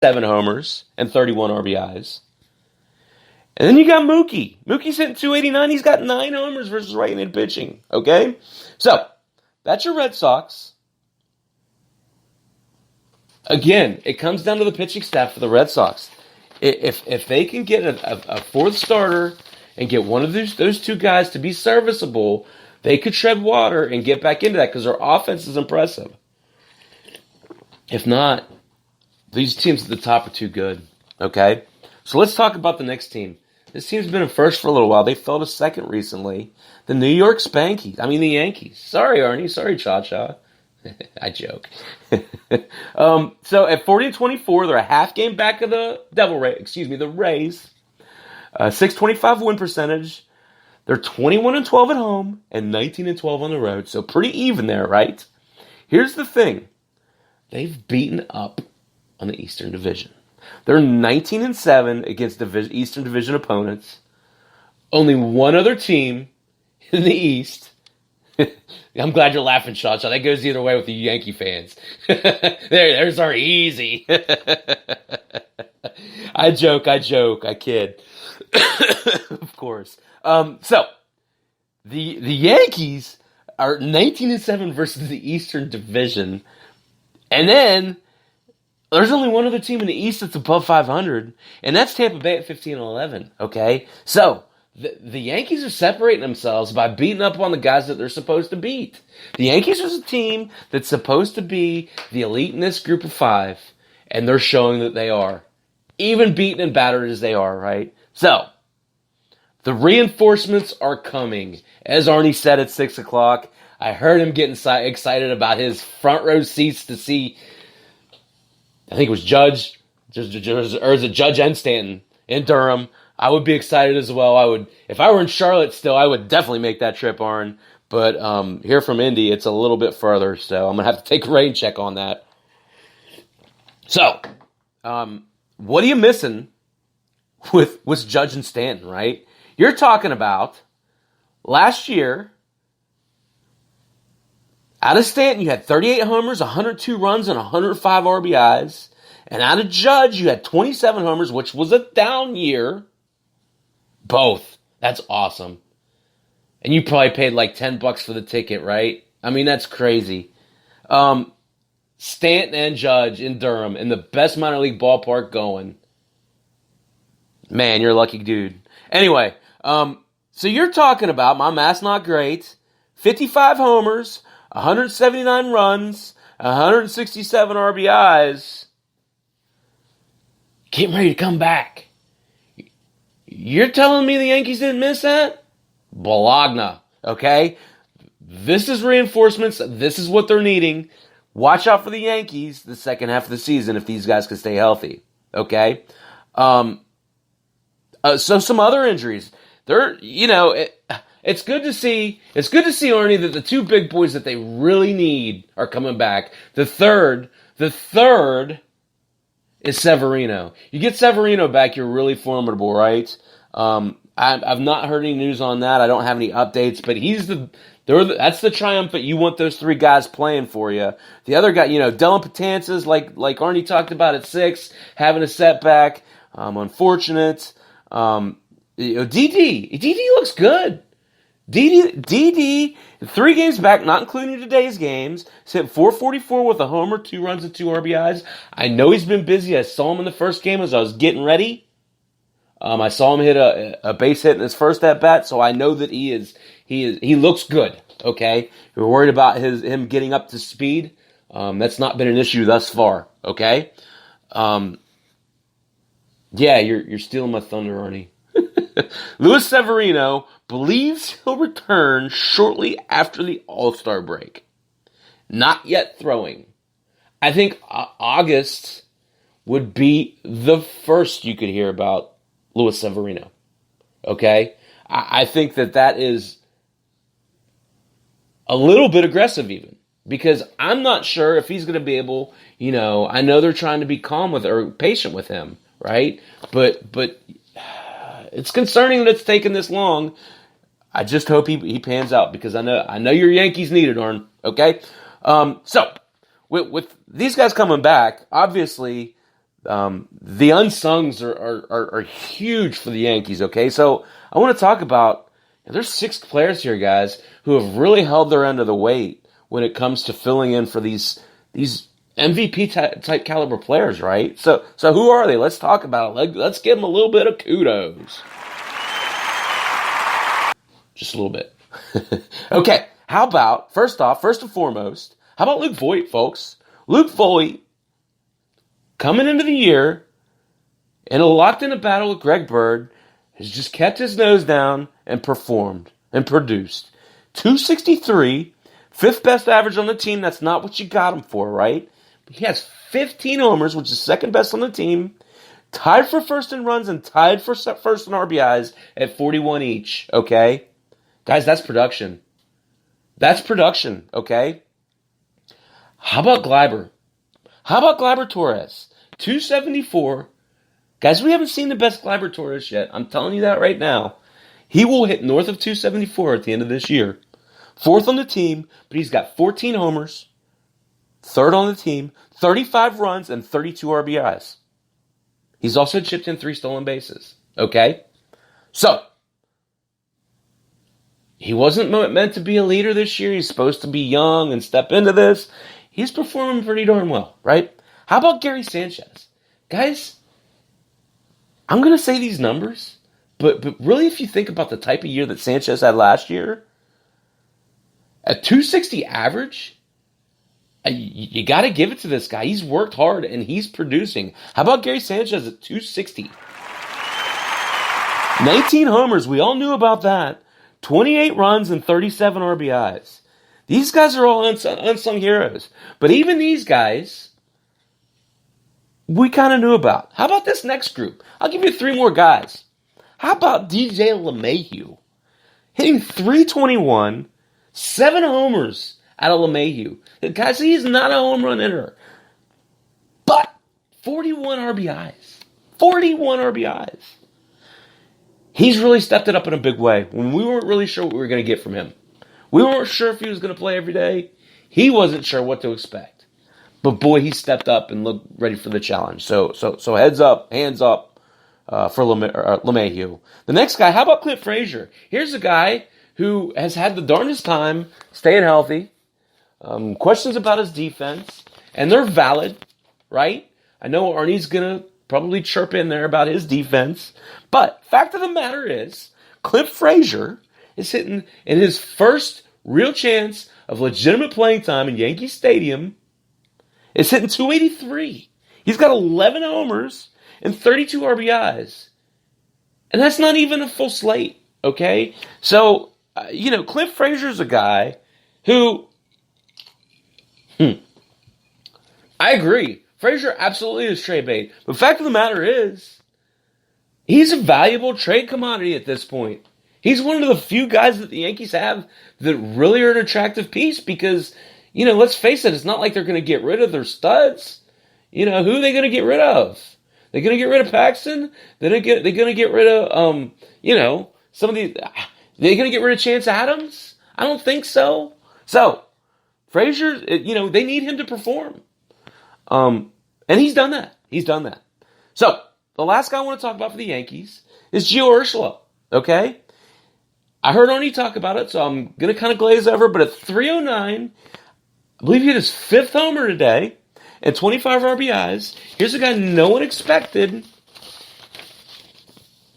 7 homers and 31 RBIs. And then you got Mookie. Mookie's hitting 289. He's got 9 homers versus right-handed pitching. Okay? So, that's your Red Sox. Again, it comes down to the pitching staff for the Red Sox. If they can get a fourth starter and get one of those two guys to be serviceable, they could tread water and get back into that because their offense is impressive. If not, these teams at the top are too good. Okay? So let's talk about the next team. This team's been in first for a little while. They fell to second recently. The New York Spankies. I mean the Yankees. Sorry, Arnie. Sorry, Cha-Cha. I joke. So at 40-24, they're a half game back of the the Rays. 625 win percentage. They're 21-12 at home and 19-12 on the road. So pretty even there, right? Here's the thing. They've beaten up on the Eastern Division. They're 19-7 against Eastern Division opponents. Only one other team in the East. I'm glad you're laughing, Cha-Cha. That goes either way with the Yankee fans. There's our easy. I joke, I kid. Of course. So, the Yankees are 19-7 versus the Eastern Division. And then, there's only one other team in the East that's above 500, and that's Tampa Bay at 15-11, okay? So, the Yankees are separating themselves by beating up on the guys that they're supposed to beat. The Yankees is a team that's supposed to be the elite in this group of 5, and they're showing that they are. Even beaten and battered as they are, right? So, the reinforcements are coming. As Arnie said at 6 o'clock, I heard him getting excited about his front row seats to see, I think it was Judge, or is it Judge and Stanton in Durham. I would be excited as well. If I were in Charlotte still, I would definitely make that trip, Arn. But here from Indy, it's a little bit further, so I'm going to have to take a rain check on that. So, what are you missing with Judge and Stanton, right? You're talking about last year, out of Stanton, you had 38 homers, 102 runs, and 105 RBIs. And out of Judge, you had 27 homers, which was a down year. Both. That's awesome. And you probably paid like $10 for the ticket, right? I mean, that's crazy. Stanton and Judge in Durham in the best minor league ballpark going. Man, you're a lucky dude. Anyway, so you're talking about, my math's not great, 55 homers, 179 runs, 167 RBIs. Getting ready to come back. You're telling me the Yankees didn't miss that? Bologna, okay? This is reinforcements. This is what they're needing. Watch out for the Yankees the second half of the season if these guys can stay healthy, okay? So some other injuries. It's good to see. It's good to see, Arnie, that the two big boys that they really need are coming back. The third is Severino. You get Severino back, you're really formidable, right? I've not heard any news on that. I don't have any updates, but that's the triumphant. You want those 3 guys playing for you. The other guy, Dylan Betances, like Arnie talked about at 6, having a setback. Unfortunate. DD looks good. DD, 3 games back, not including today's games, he's hit .444 with a homer, 2 runs and 2 RBIs. I know he's been busy. I saw him in the first game as I was getting ready. I saw him hit a base hit in his first at bat, so I know that he looks good. Okay, we're worried about him getting up to speed. That's not been an issue thus far. Okay, yeah, you're stealing my thunder, Arnie. Luis Severino believes he'll return shortly after the All-Star break. Not yet throwing. I think August would be the first you could hear about Luis Severino. Okay? I think that is a little bit aggressive even. Because I'm not sure if he's going to be able, I know they're trying to be calm or patient with him, right? But it's concerning that it's taken this long. I just hope he pans out because I know your Yankees need it, Arn. Okay? So, with these guys coming back, obviously, The unsungs are huge for the Yankees, okay? So I want to talk about, there's 6 players here, guys, who have really held their end of the weight when it comes to filling in for these MVP type caliber players, right? So who are they? Let's talk about it. Let's give them a little bit of kudos. Just a little bit. Okay, how about, first and foremost, how about Luke Voit, folks? Luke Voit, coming into the year, in a locked-in battle with Greg Bird, has just kept his nose down and performed and produced. 263, 5th best average on the team. That's not what you got him for, right? But he has 15 homers, which is 2nd best on the team. Tied for first in runs and tied for first in RBIs at 41 each, okay? Guys, that's production. That's production, okay? How about Gleyber? How about Gleyber Torres? 274. Guys, we haven't seen the best Gleyber Torres yet. I'm telling you that right now. He will hit north of 274 at the end of this year. 4th on the team, but he's got 14 homers. 3rd on the team, 35 runs, and 32 RBIs. He's also chipped in 3 stolen bases. Okay? So, he wasn't meant to be a leader this year. He's supposed to be young and step into this. He's performing pretty darn well, right? How about Gary Sanchez? Guys, I'm going to say these numbers, but really if you think about the type of year that Sanchez had last year, at 260 average, you got to give it to this guy. He's worked hard and he's producing. How about Gary Sanchez at 260? 19 homers, we all knew about that. 28 runs and 37 RBIs. These guys are all unsung heroes. But even these guys, we kind of knew about. How about this next group? I'll give you 3 more guys. How about DJ LeMahieu? Hitting 321, 7 homers out of LeMahieu. Guys, he's not a home run hitter. But 41 RBIs. 41 RBIs. He's really stepped it up in a big way when we weren't really sure what we were going to get from him. We weren't sure if he was going to play every day. He wasn't sure what to expect. But boy, he stepped up and looked ready for the challenge. So heads up, hands up for LeMahieu. The next guy, how about Clint Frazier? Here's a guy who has had the darndest time staying healthy. Questions about his defense, and they're valid, right? I know Arnie's going to probably chirp in there about his defense. But fact of the matter is, Clint Frazier is hitting in his first real chance of legitimate playing time in Yankee Stadium. Is hitting 283. He's got 11 homers and 32 RBIs. And that's not even a full slate, okay? So, Clint Frazier's a guy who, I agree. Frazier absolutely is trade bait. But the fact of the matter is, he's a valuable trade commodity at this point. He's one of the few guys that the Yankees have that really are an attractive piece because, let's face it, it's not like they're going to get rid of their studs. Who are they going to get rid of? They're going to get rid of Paxton? They're going to get rid of, some of these. They're going to get rid of Chance Adams? I don't think so. So, Frazier, they need him to perform. And he's done that. So, the last guy I want to talk about for the Yankees is Gio Urshela. Okay? I heard Arnie talk about it, so I'm going to kind of glaze over, but at 309, I believe he hit his 5th homer today and 25 RBIs. Here's a guy no one expected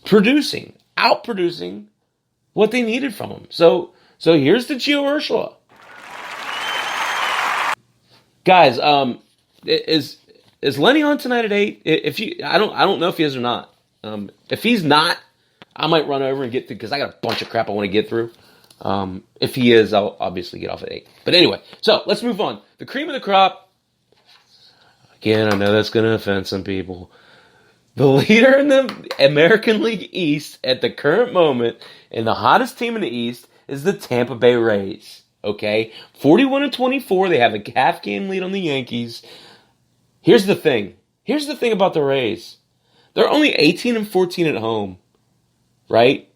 outproducing what they needed from him. So here's the Gio Urshela. Guys, is Lenny on tonight at 8? I don't know if he is or not. If he's not, I might run over and get through because I got a bunch of crap I want to get through. If he is, I'll obviously get off at 8. But anyway, so let's move on. The cream of the crop. Again, I know that's going to offend some people. The leader in the American League East at the current moment, and the hottest team in the East, is the Tampa Bay Rays. Okay? 41-24. They have a half-game lead on the Yankees. Here's the thing. Here's the thing about the Rays. They're only 18-14 at home. Right?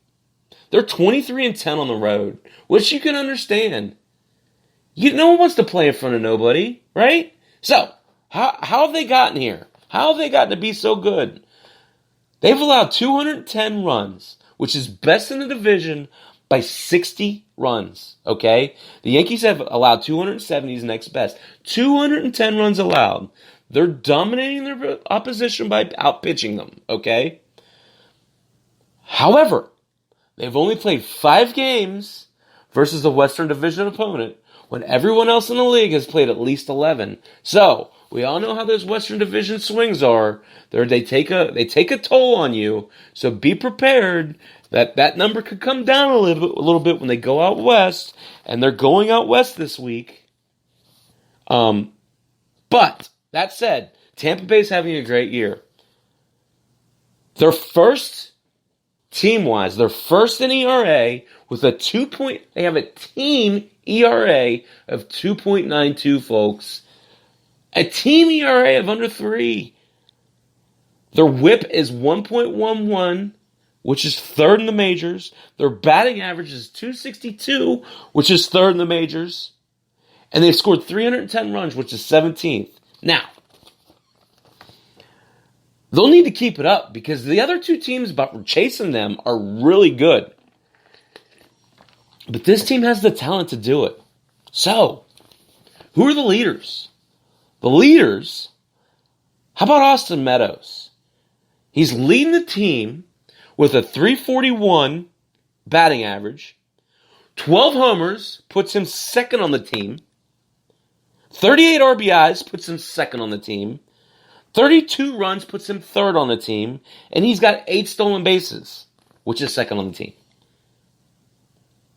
They're 23-10 on the road, which you can understand. No one wants to play in front of nobody, right? So, how have they gotten here? How have they gotten to be so good? They've allowed 210 runs, which is best in the division by 60 runs, okay? The Yankees have allowed 270 is next best. 210 runs allowed. They're dominating their opposition by outpitching them, okay? However, they've only played 5 games versus a Western Division opponent when everyone else in the league has played at least 11. So, we all know how those Western Division swings are. They take a toll on you. So be prepared that number could come down a little bit when they go out west, and they're going out west this week. But that said, Tampa Bay's having a great year. Their first team-wise, they're first in ERA with they have a team ERA of 2.92, folks. A team ERA of under 3. Their whip is 1.11, which is third in the majors. Their batting average is 262, which is third in the majors. And they've scored 310 runs, which is 17th. Now, they'll need to keep it up because the other 2 teams chasing them are really good. But this team has the talent to do it. So, who are the leaders? The leaders, how about Austin Meadows? He's leading the team with a 341 batting average. 12 homers puts him second on the team. 38 RBIs puts him second on the team. 32 runs puts him third on the team. And he's got 8 stolen bases, which is second on the team.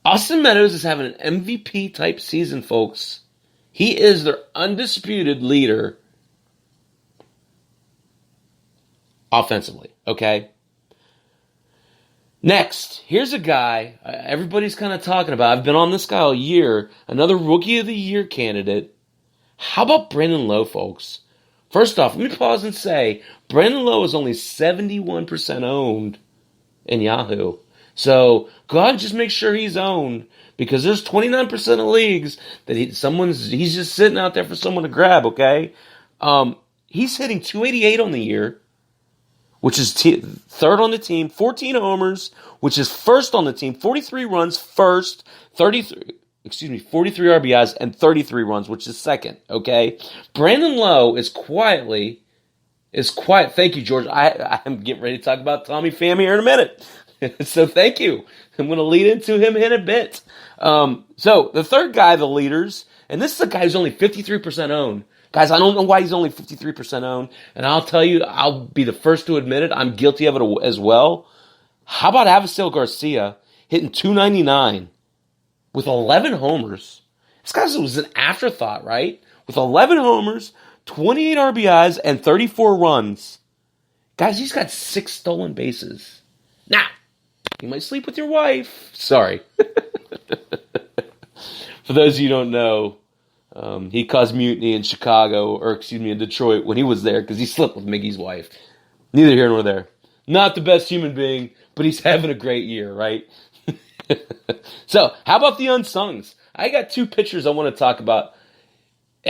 Austin Meadows is having an MVP-type season, folks. He is their undisputed leader offensively, okay? Next, here's a guy everybody's kind of talking about. I've been on this guy all year. Another Rookie of the Year candidate. How about Brandon Lowe, folks? First off, let me pause and say, Brandon Lowe is only 71% owned in Yahoo. So go out and just make sure he's owned, because there's 29% of leagues that he's just sitting out there for someone to grab, okay? He's hitting 288 on the year, which is third on the team, 14 homers, which is first on the team, 43 runs first, 43 RBIs and 33 runs, which is second, okay? Brandon Lowe is quiet. Thank you, George. I'm getting ready to talk about Tommy Pham here in a minute. So thank you. I'm going to lead into him in a bit. So the third guy, the leaders, and this is a guy who's only 53% owned. Guys, I don't know why he's only 53% owned, and I'll tell you, I'll be the first to admit it. I'm guilty of it as well. How about Avisail Garcia hitting 299 with 11 homers? This guy was an afterthought, right? With 11 homers, 28 RBIs, and 34 runs. Guys, he's got 6 stolen bases. Now, you might sleep with your wife. Sorry. For those of you who don't know, he caused mutiny in in Detroit when he was there because he slept with Miggy's wife. Neither here nor there. Not the best human being, but he's having a great year, right? So, how about the unsungs? I got 2 pitchers I want to talk about.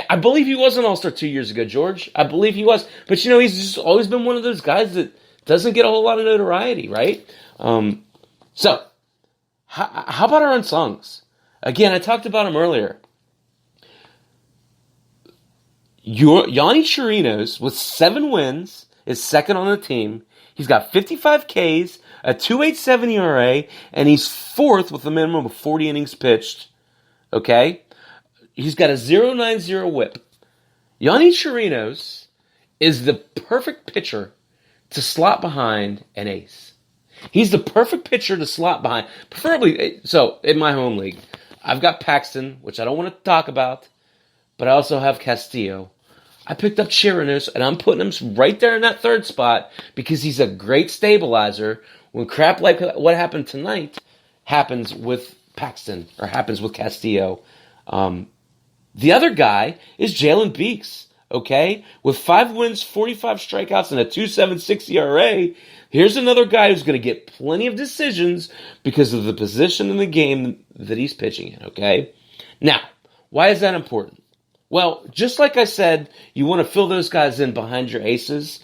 I believe he was an All-Star 2 years ago, George. I believe he was. But, he's just always been one of those guys that doesn't get a whole lot of notoriety, right? So, how about our unsungs? Again, I talked about him earlier. Yonny Chirinos, with 7 wins, is second on the team. He's got 55 Ks, a 2.87 ERA, and he's fourth with a minimum of 40 innings pitched. Okay? He's got a 0.90 whip. Yonny Chirinos is the perfect pitcher to slot behind an ace. He's the perfect pitcher to slot behind. Preferably, so in my home league, I've got Paxton, which I don't want to talk about, but I also have Castillo. I picked up Chirinos, and I'm putting him right there in that third spot because he's a great stabilizer. When crap like what happened tonight happens with Paxton, or happens with Castillo. The other guy is Jalen Beeks, okay? With 5 wins, 45 strikeouts, and a 2.76 ERA, here's another guy who's going to get plenty of decisions because of the position in the game that he's pitching in, okay? Now, why is that important? Well, just like I said, you want to fill those guys in behind your aces.